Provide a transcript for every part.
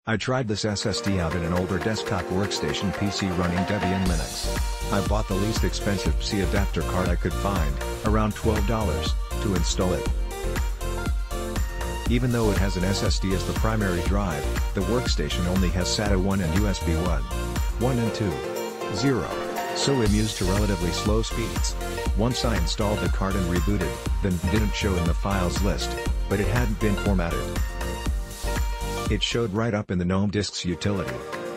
I tried this SSD out in an older desktop workstation PC running Debian Linux. I bought the least expensive PC adapter card I could find, around $12, to install it. Even though it has an SSD as the primary drive, the workstation only has SATA 1 and USB 1 and 2, 0, so I'm used to relatively slow speeds. Once I installed the card and rebooted, then didn't show in the files list, but it hadn't been formatted. It showed right up in the GNOME Disks utility.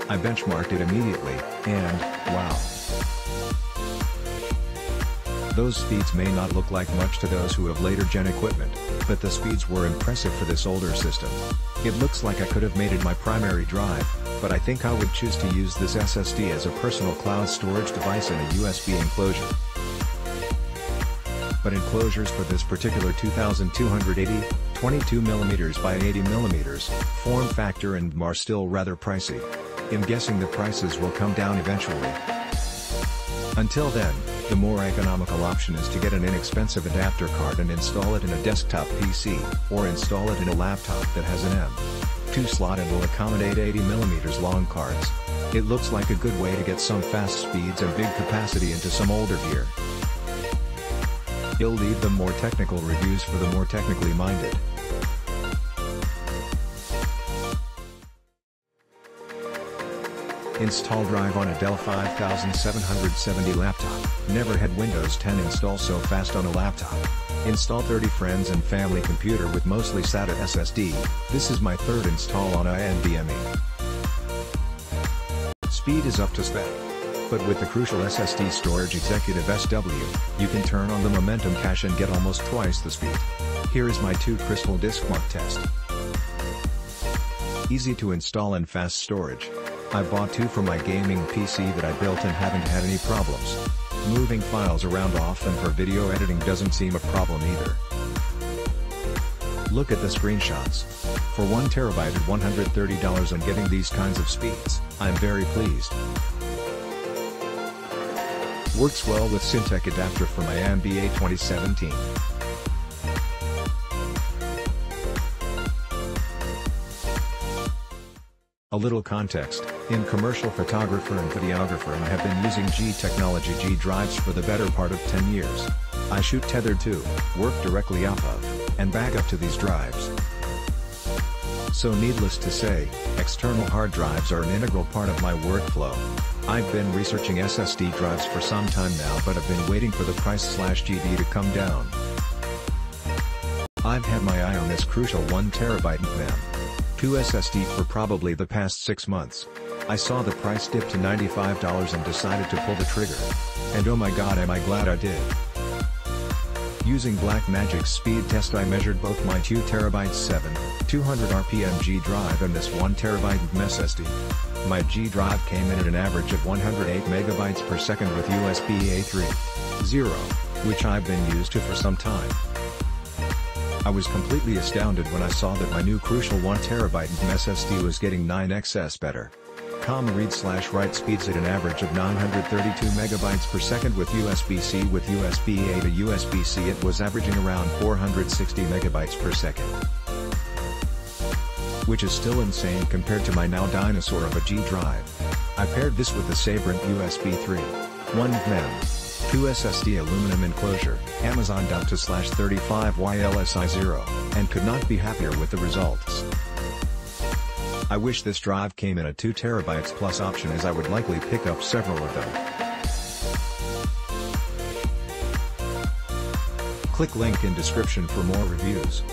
I benchmarked it immediately, and, wow. Those speeds may not look like much to those who have later gen equipment, but the speeds were impressive for this older system. It looks like I could have made it my primary drive, but I think I would choose to use this SSD as a personal cloud storage device in a USB enclosure. But enclosures for this particular 2280, 22mm by 80mm, form factor and are still rather pricey. I'm guessing the prices will come down eventually. Until then, the more economical option is to get an inexpensive adapter card and install it in a desktop PC, or install it in a laptop that has an M.2 slot and will accommodate 80mm long cards. It looks like a good way to get some fast speeds and big capacity into some older gear. You'll leave the more technical reviews for the more technically minded. Install drive on a Dell 5770 laptop. Never had Windows 10 install so fast on a laptop. Install 30 friends and family computer with mostly SATA SSD. This is my third install on a NVMe. Speed is up to spec. But with the Crucial SSD Storage Executive SW, you can turn on the momentum cache and get almost twice the speed. Here is my 2 Crystal disk mark test. Easy to install and fast storage. I bought 2 for my gaming PC that I built and haven't had any problems. Moving files around often for video editing doesn't seem a problem either. Look at the screenshots. For 1 terabyte at $130 and getting these kinds of speeds, I'm very pleased. Works well with Syntec adapter for my MBA 2017. A little context, I'm commercial photographer and videographer and have been using G Technology G drives for the better part of 10 years. I shoot tethered to, work directly off of, and back up to these drives. So needless to say, external hard drives are an integral part of my workflow. I've been researching SSD drives for some time now but have been waiting for the price/GB to come down. I've had my eye on this Crucial 1 TB NVMe SSD for probably the past 6 months. I saw the price dip to $95 and decided to pull the trigger. And oh my god, am I glad I did. Using Blackmagic's speed test, I measured both my 2 TB 200 RPM G drive and this 1 TB SSD. My G drive came in at an average of 108 MB per second with USB A3.0, which I've been used to for some time. I was completely astounded when I saw that my new Crucial 1 TB SSD was getting 9x better. Read/write speeds at an average of 932 MB per second with USB-C. With USB-A to USB-C it was averaging around 460 MB per second. Which is still insane compared to my now dinosaur of a G drive. I paired this with the Sabrent USB 3.1 NVMe 2 SSD aluminum enclosure, Amazon./35YLSI0, and could not be happier with the results. I wish this drive came in a 2 TB plus option, as I would likely pick up several of them. Click link in description for more reviews.